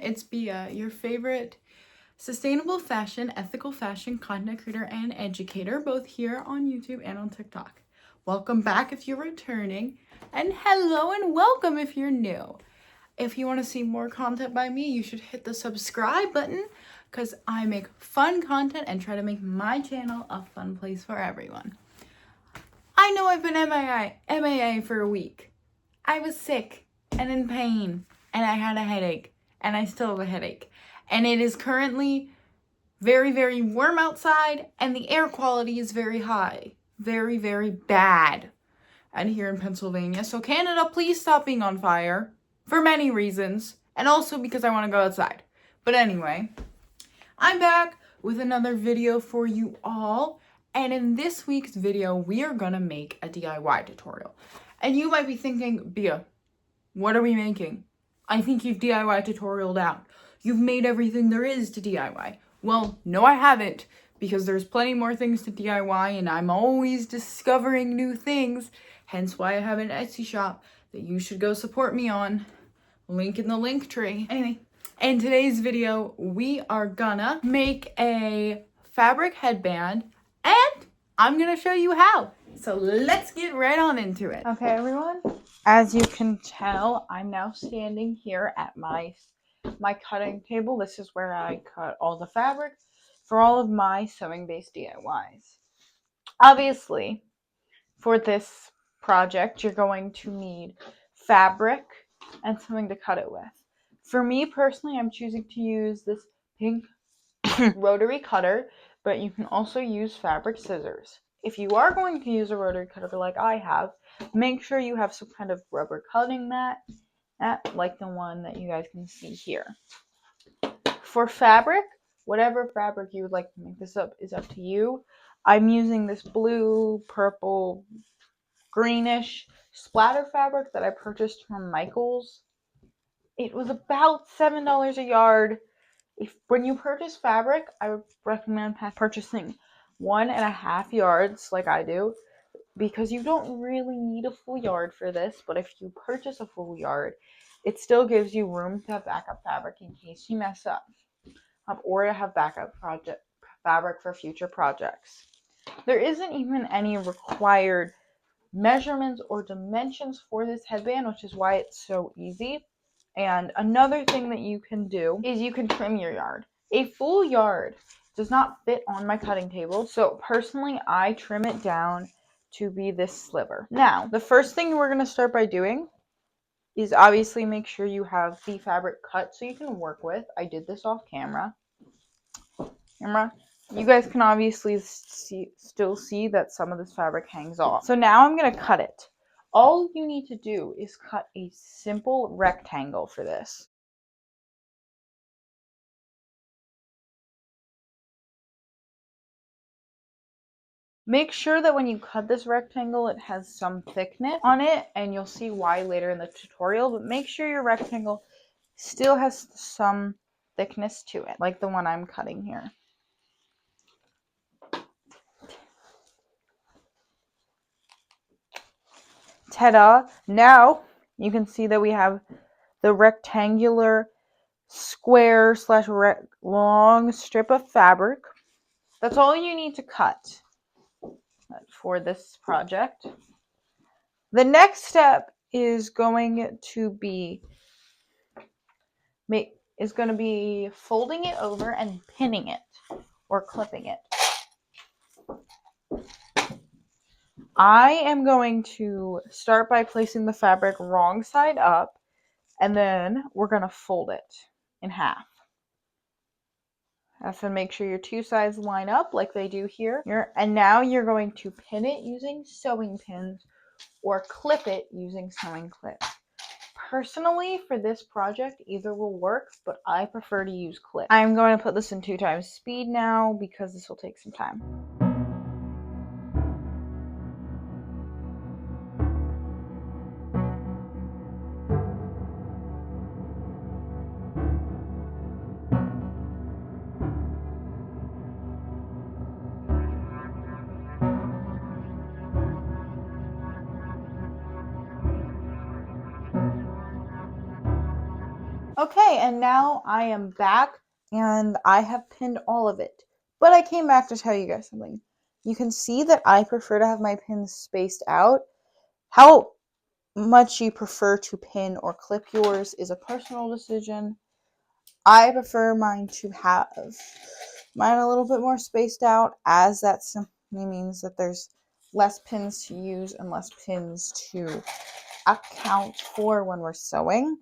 It's Bia, your favorite sustainable fashion, ethical fashion content creator and educator, both here on YouTube and on TikTok. Welcome back if you're returning, and hello and welcome if you're new. If you want to see more content by me, you should hit the subscribe button because I make fun content and try to make my channel a fun place for everyone. I know I've been MIA for a week. I was sick and in pain and I had a headache and I still have a headache. And it is currently very, very warm outside and the air quality is very high. Very, very bad. And here in Pennsylvania. So Canada, please stop being on fire for many reasons. And also because I want to go outside. But anyway, I'm back with another video for you all. And in this week's video, we are gonna make a DIY tutorial. And you might be thinking, Bia, what are we making? I think you've DIY tutorialed out. You've made everything there is to DIY. Well, no, I haven't, because there's plenty more things to DIY and I'm always discovering new things. Hence why I have an Etsy shop that you should go support me on. Link in the link tree. Anyway, in today's video, we are gonna make a fabric headband and I'm gonna show you how. So let's get right on into it. Okay, everyone. As you can tell, I'm now standing here at my cutting table. This is where I cut all the fabric for all of my sewing-based DIYs. Obviously, for this project, you're going to need fabric and something to cut it with. For me personally, I'm choosing to use this pink rotary cutter, but you can also use fabric scissors. If you are going to use a rotary cutter like I have, make sure you have some kind of rubber cutting mat, like the one that you guys can see here. For fabric, whatever fabric you would like to make this up is up to you. I'm using this blue, purple, greenish splatter fabric that I purchased from Michael's. It was about $7 a yard. When you purchase fabric, I would recommend purchasing 1.5 yards like I do, because you don't really need a full yard for this, but if you purchase a full yard, it still gives you room to have backup fabric in case you mess up, or to have backup fabric for future projects. There isn't even any required measurements or dimensions for this headband, which is why it's so easy. And another thing that you can do is you can trim your yard. A full yard does not fit on my cutting table, so personally I trim it down to be this sliver. Now, the first thing we're going to start by doing is obviously make sure you have the fabric cut so you can work with. I did this off camera. You guys can obviously still see that some of this fabric hangs off. So now I'm going to cut it. All you need to do is cut a simple rectangle for this. Make sure that when you cut this rectangle, it has some thickness on it, and you'll see why later in the tutorial, but make sure your rectangle still has some thickness to it, like the one I'm cutting here. Ta-da! Now you can see that we have the rectangular square / long strip of fabric. That's all you need to cut for this project. The next step is going to be folding it over and pinning it or clipping it. I am going to start by placing the fabric wrong side up, and then we're going to fold it in half. Have to make sure your two sides line up like they do here. And now you're going to pin it using sewing pins or clip it using sewing clips. Personally, for this project, either will work, but I prefer to use clips. I'm going to put this in 2x speed now because this will take some time. Okay, and now I am back and I have pinned all of it. But I came back to tell you guys something. You can see that I prefer to have my pins spaced out. How much you prefer to pin or clip yours is a personal decision. I prefer mine to have mine a little bit more spaced out, as that simply means that there's less pins to use and less pins to account for when we're sewing.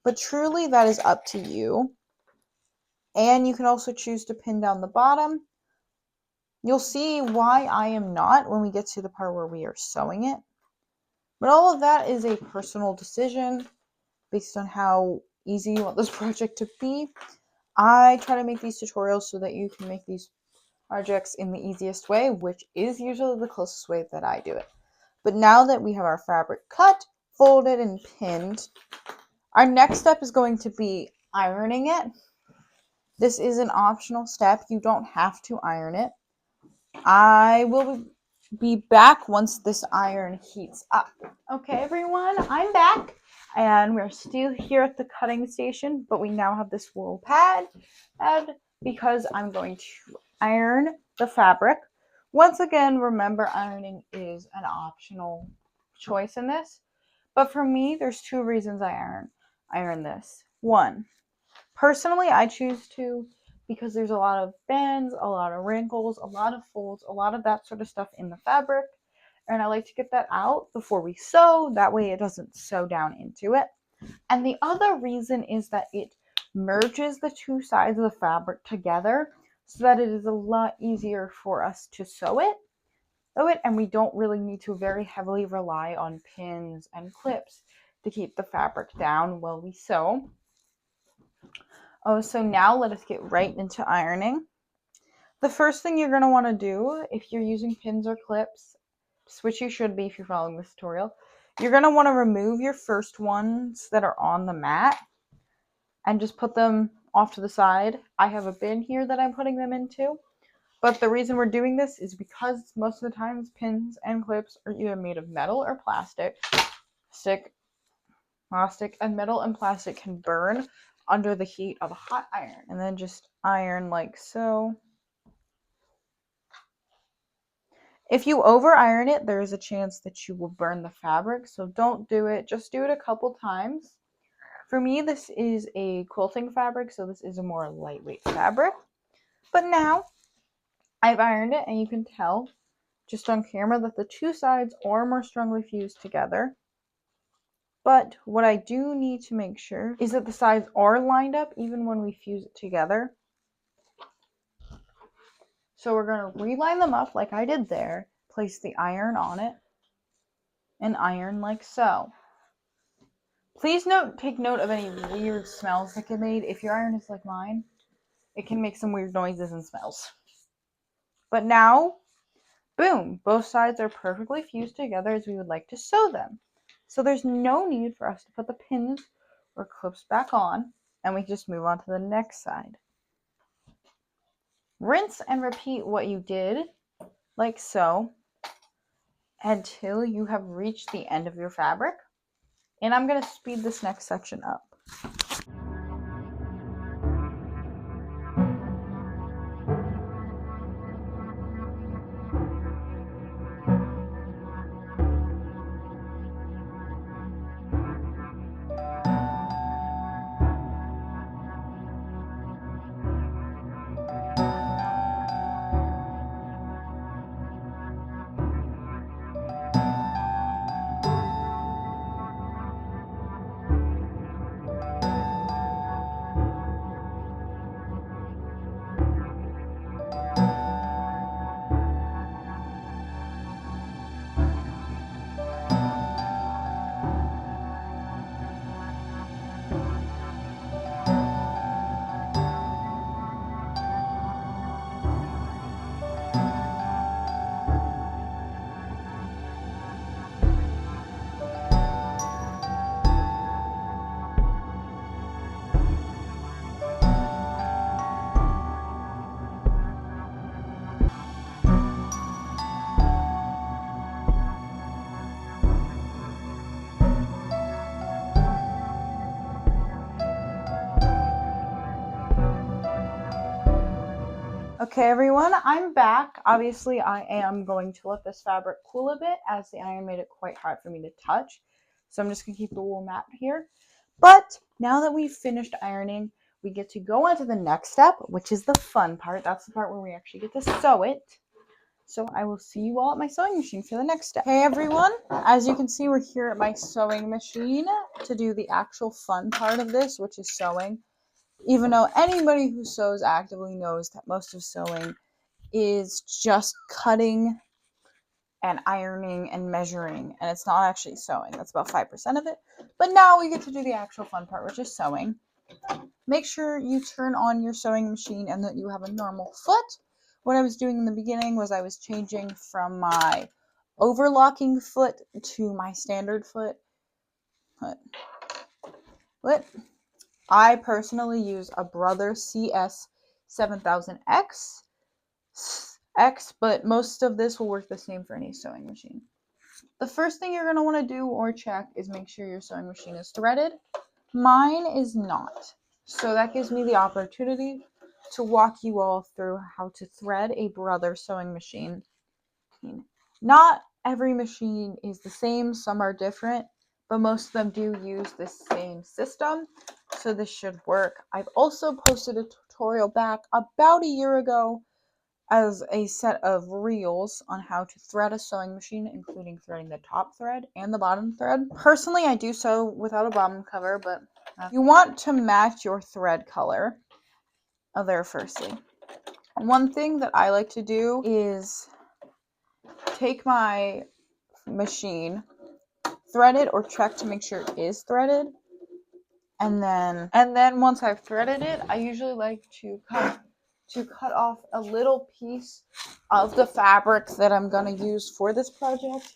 But truly, that is up to you. And you can also choose to pin down the bottom. You'll see why I am not when we get to the part where we are sewing it. But all of that is a personal decision based on how easy you want this project to be. I try to make these tutorials so that you can make these projects in the easiest way, which is usually the closest way that I do it. But now that we have our fabric cut, folded, and pinned, our next step is going to be ironing it. This is an optional step. You don't have to iron it. I will be back once this iron heats up. Okay, everyone, I'm back. And we're still here at the cutting station, but we now have this wool pad because I'm going to iron the fabric. Once again, remember, ironing is an optional choice in this. But for me, there's two reasons I iron this. One, personally, I choose to because there's a lot of bends, a lot of wrinkles, a lot of folds, a lot of that sort of stuff in the fabric. And I like to get that out before we sew. That way it doesn't sew down into it. And the other reason is that it merges the two sides of the fabric together so that it is a lot easier for us to sew it. And we don't really need to very heavily rely on pins and clips to keep the fabric down while we sew. Oh, so now let us get right into ironing. The first thing you're going to want to do if you're using pins or clips, which you should be if you're following this tutorial, you're going to want to remove your first ones that are on the mat and just put them off to the side. I have a bin here that I'm putting them into, but the reason we're doing this is because most of the times pins and clips are either made of metal or plastic. And metal and plastic can burn under the heat of a hot iron. And then just iron like so. If you over iron it, there is a chance that you will burn the fabric, so don't do it. Just do it a couple times. For me, this is a quilting fabric, so this is a more lightweight fabric. But now, I've ironed it, and you can tell just on camera that the two sides are more strongly fused together. But what I do need to make sure is that the sides are lined up even when we fuse it together. So we're going to reline them up like I did there, place the iron on it, and iron like so. Please take note of any weird smells that get made. If your iron is like mine, it can make some weird noises and smells. But now, boom, both sides are perfectly fused together as we would like to sew them. So there's no need for us to put the pins or clips back on, and we just move on to the next side. Rinse and repeat what you did, like so, until you have reached the end of your fabric. And I'm going to speed this next section up. Okay, everyone, I'm back. Obviously, I am going to let this fabric cool a bit as the iron made it quite hard for me to touch. So I'm just going to keep the wool mat here. But now that we've finished ironing, we get to go on to the next step, which is the fun part. That's the part where we actually get to sew it. So I will see you all at my sewing machine for the next step. Hey everyone, as you can see, we're here at my sewing machine to do the actual fun part of this, which is sewing. Even though anybody who sews actively knows that most of sewing is just cutting and ironing and measuring, and it's not actually sewing. That's about 5% of it. But now we get to do the actual fun part, which is sewing. Make sure you turn on your sewing machine and that you have a normal foot. What I was doing in the beginning was I was changing from my overlocking foot to my standard foot. I personally use a Brother CS 7000X, but most of this will work the same for any sewing machine. The first thing you're going to want to do or check is make sure your sewing machine is threaded. Mine is not. So that gives me the opportunity to walk you all through how to thread a Brother sewing machine. Not every machine is the same, some are different, but most of them do use the same system, so this should work. I've also posted a tutorial back about a year ago as a set of reels on how to thread a sewing machine, including threading the top thread and the bottom thread. Personally, I do sew without a bottom cover, but you want to match your thread color there firstly. One thing that I like to do is take my machine, thread it or check to make sure it is threaded, and then once I've threaded it, I usually like to cut off a little piece of the fabric that I'm going to use for this project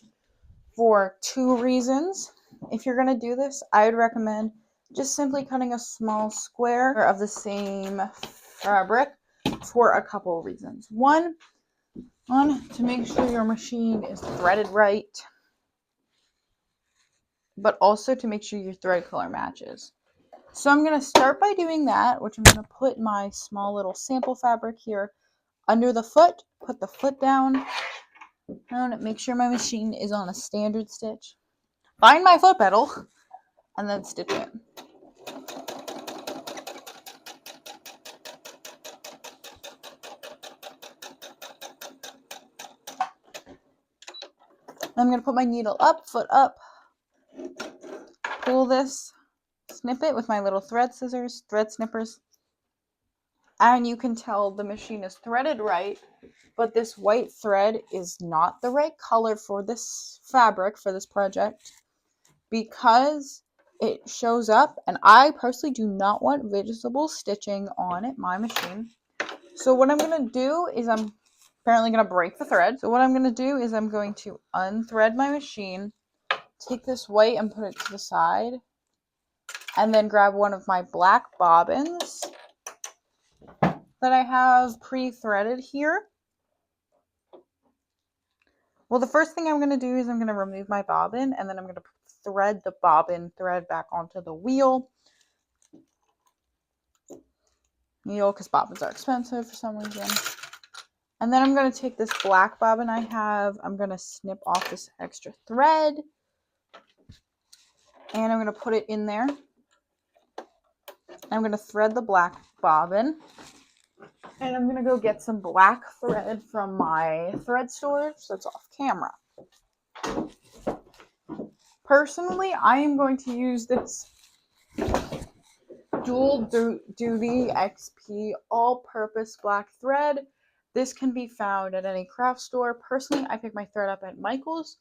for 2 reasons. If you're going to do this, I would recommend just simply cutting a small square of the same fabric for a couple of reasons. One, to make sure your machine is threaded right, but also to make sure your thread color matches. So I'm going to start by doing that, which I'm going to put my small little sample fabric here under the foot, put the foot down, and make sure my machine is on a standard stitch. Find my foot pedal, and then stitch it. I'm going to put my needle up, foot up, pull this, snip it with my little thread scissors, thread snippers, and you can tell the machine is threaded right, but this white thread is not the right color for this fabric, for this project, because it shows up, and I personally do not want visible stitching on my machine. So what I'm going to do is I'm apparently going to break the thread. So what I'm going to do is I'm going to unthread my machine, take this white and put it to the side, and then grab one of my black bobbins that I have pre-threaded here. Well, the first thing I'm going to do is I'm going to remove my bobbin, and then I'm going to thread the bobbin thread back onto the wheel, because bobbins are expensive for some reason. And then I'm going to take this black bobbin I have, I'm going to snip off this extra thread, and I'm going to put it in there. I'm going to thread the black bobbin, and I'm going to go get some black thread from my thread store, so it's off camera. Personally, I am going to use this dual duty XP all-purpose black thread. This can be found at any craft store. Personally, I pick my thread up at Michael's.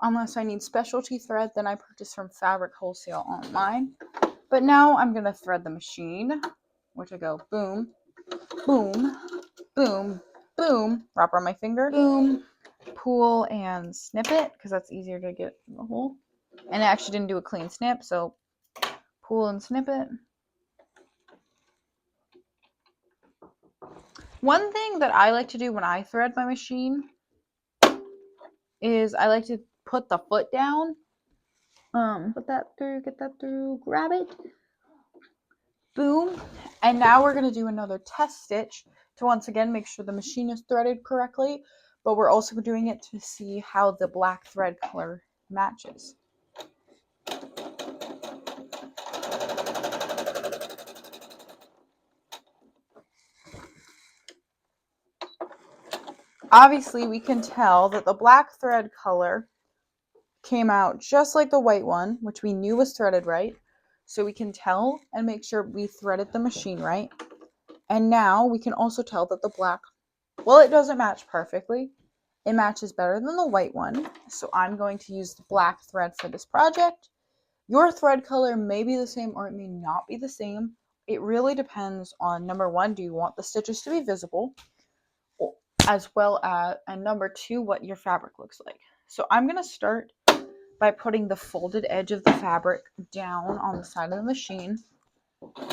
Unless I need specialty thread, then I purchase from Fabric Wholesale online. But now I'm going to thread the machine, which I go boom, boom, boom, boom, wrap around my finger, boom, pull and snip it, because that's easier to get in the hole. And I actually didn't do a clean snip, so pull and snip it. One thing that I like to do when I thread my machine is I like to put the foot down. Put that through, get that through, grab it. Boom. And now we're going to do another test stitch to once again make sure the machine is threaded correctly, but we're also doing it to see how the black thread color matches. Obviously, we can tell that the black thread color came out just like the white one, which we knew was threaded right. So we can tell and make sure we threaded the machine right. And now we can also tell that the black, well, it doesn't match perfectly. It matches better than the white one. So I'm going to use the black thread for this project. Your thread color may be the same or it may not be the same. It really depends on, number one, do you want the stitches to be visible? As well as, and number two, what your fabric looks like. So I'm going to start by putting the folded edge of the fabric down on the side of the machine.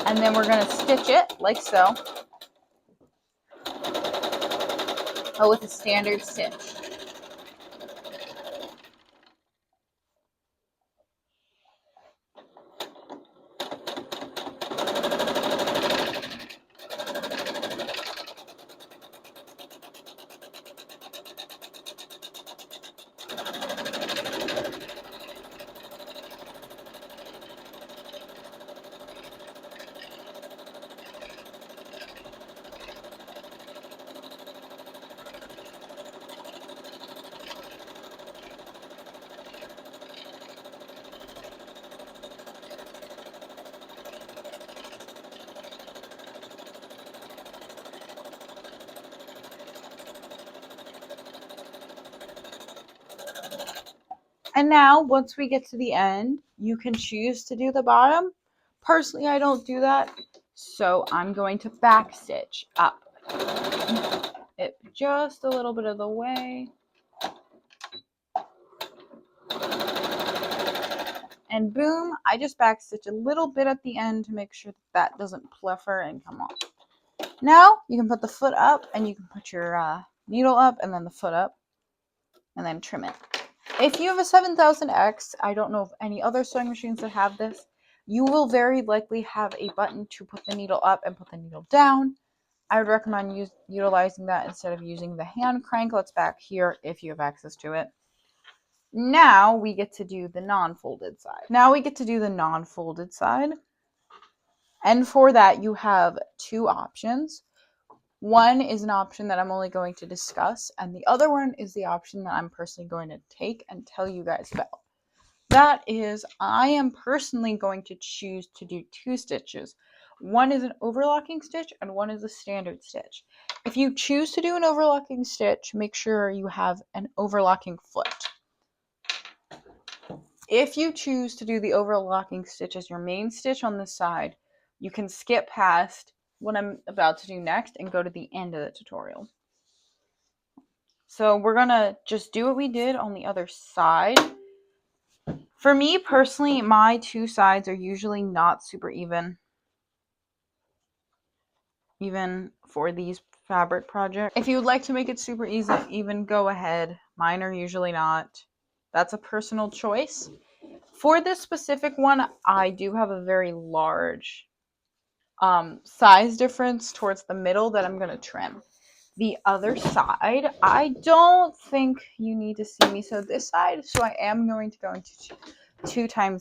And then we're going to stitch it like so. With a standard stitch. And now, once we get to the end, you can choose to do the bottom. Personally, I don't do that, so I'm going to back stitch up it just a little bit of the way. And boom, I just back stitch a little bit at the end to make sure that doesn't pluffer and come off. Now, you can put the foot up and you can put your needle up and then the foot up and then trim it. If you have a 7000X, I don't know of any other sewing machines that have this, you will very likely have a button to put the needle up and put the needle down. I would recommend utilizing that instead of using the hand cranklets back here if you have access to it. Now we get to do the non-folded side. And for that, you have two options. One is an option that I'm only going to discuss, and the other one is the option that I'm personally going to take and tell you guys about. That is, I am personally going to choose to do two stitches. One is an overlocking stitch and one is a standard stitch. If you choose to do an overlocking stitch, make sure you have an overlocking foot. If you choose to do the overlocking stitch as your main stitch on this side, you can skip past what I'm about to do next and go to the end of the tutorial. So we're gonna just do what we did on the other side. For me personally, my two sides are usually not super even for these fabric projects. If you would like to make it super easy, even go ahead. Mine are usually not. That's a personal choice. For this specific one, I do have a very large size difference towards the middle that I'm going to trim. The other side, I don't think you need to see me sew this side, so I am going to go into two times.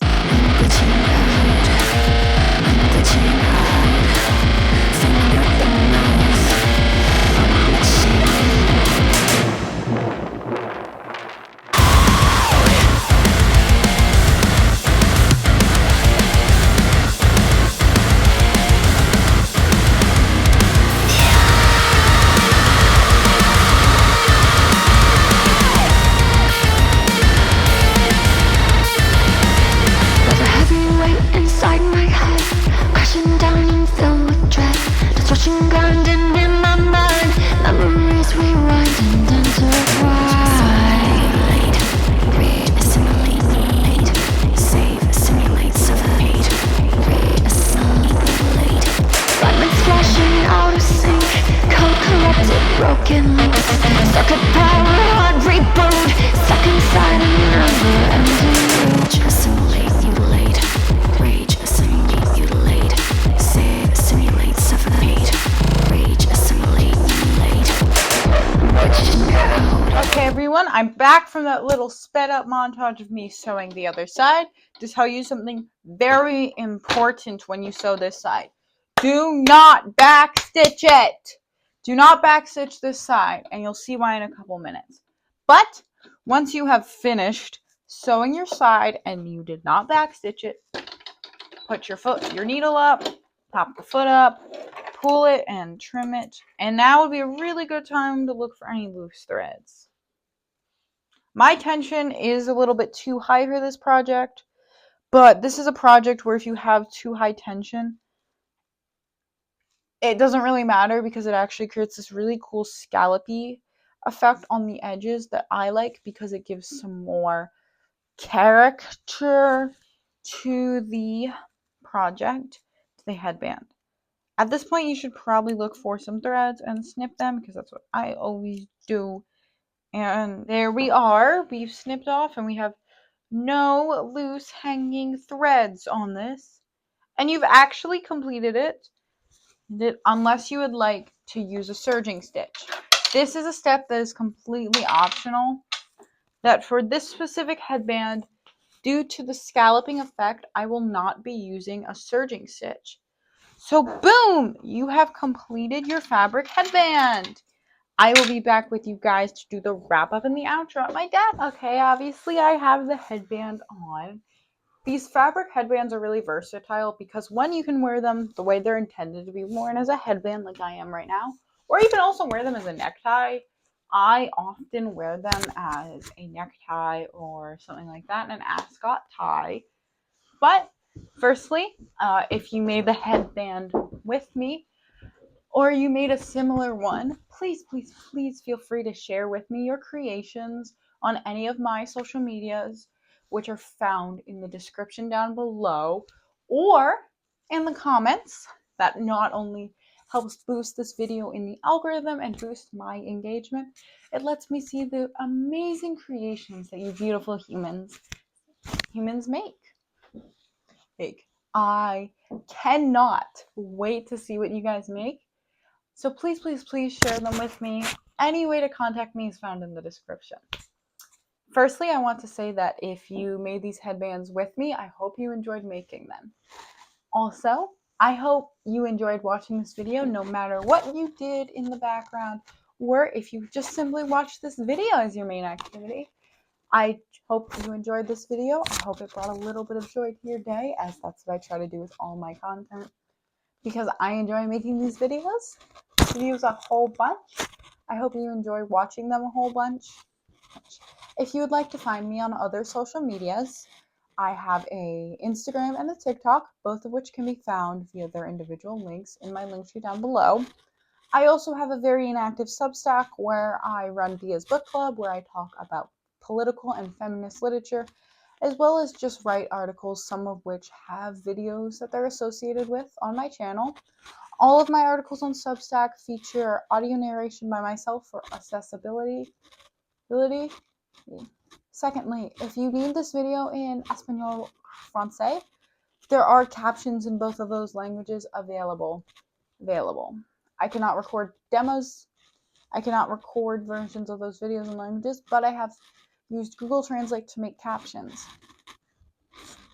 Broken links, circuit power, hard reboot, stuck inside another ending rage. Assimilate, mutilate, rage, assimilate, mutilate, save, assimilate, suffocate, rage, assimilate, I'm back from that little sped up montage of me sewing the other side to tell you something very important when you sew this side. Do not backstitch it. Do not backstitch this side, and you'll see why in a couple minutes. But once you have finished sewing your side and you did not backstitch it, put your needle up, pop the foot up, pull it and trim it. And now would be a really good time to look for any loose threads. My tension is a little bit too high for this project, but this is a project where if you have too high tension, it doesn't really matter because it actually creates this really cool scallopy effect on the edges that I like because it gives some more character to the project, to the headband. At this point, you should probably look for some threads and snip them because that's what I always do. And there we are. We've snipped off and we have no loose hanging threads on this. And you've actually completed it, unless you would like to use a serging stitch. This is a step that is completely optional. That for this specific headband, due to the scalloping effect, I will not be using a serging stitch. So boom, you have completed your fabric headband. I will be back with you guys to do the wrap up and the outro at my desk. Okay, obviously I have the headband on. These fabric headbands are really versatile because one, you can wear them the way they're intended to be worn as a headband like I am right now, or you can also wear them as a necktie. I often wear them as a necktie or something like that, an ascot tie. But firstly, if you made the headband with me, or you made a similar one, please feel free to share with me your creations on any of my social medias, which are found in the description down below, or in the comments. That not only helps boost this video in the algorithm and boost my engagement, it lets me see the amazing creations that you beautiful humans make. I cannot wait to see what you guys make. So please share them with me. Any way to contact me is found in the description. Firstly, I want to say that if you made these headbands with me, I hope you enjoyed making them. Also, I hope you enjoyed watching this video no matter what you did in the background, or if you just simply watched this video as your main activity. I hope you enjoyed this video. I hope it brought a little bit of joy to your day, as that's what I try to do with all my content. Because I enjoy making these videos a whole bunch. I hope you enjoy watching them a whole bunch. If you would like to find me on other social medias, I have a Instagram and a TikTok, both of which can be found via their individual links in my link tree down below. I also have a very inactive Substack where I run Dia's Book Club, where I talk about political and feminist literature, as well as just write articles, some of which have videos that they're associated with on my channel. All of my articles on Substack feature audio narration by myself for accessibility. Secondly, if you need this video in Espanol Francais, there are captions in both of those languages available. I cannot record demos. I cannot record versions of those videos in languages, but I have used Google Translate to make captions.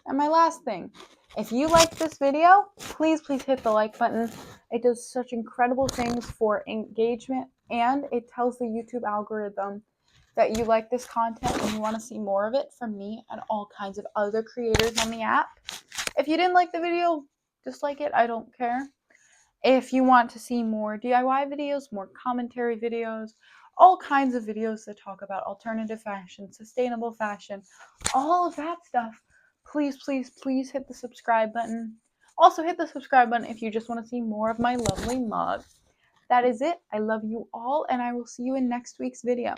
And my last thing, if you like this video, please hit the like button. It does such incredible things for engagement, and it tells the YouTube algorithm that you like this content and you want to see more of it from me and all kinds of other creators on the app. If you didn't like the video, dislike it, I don't care. If you want to see more DIY videos, more commentary videos, all kinds of videos that talk about alternative fashion, sustainable fashion, all of that stuff, please hit the subscribe button. Also hit the subscribe button if you just want to see more of my lovely mug. That is it. I love you all, and I will see you in next week's video.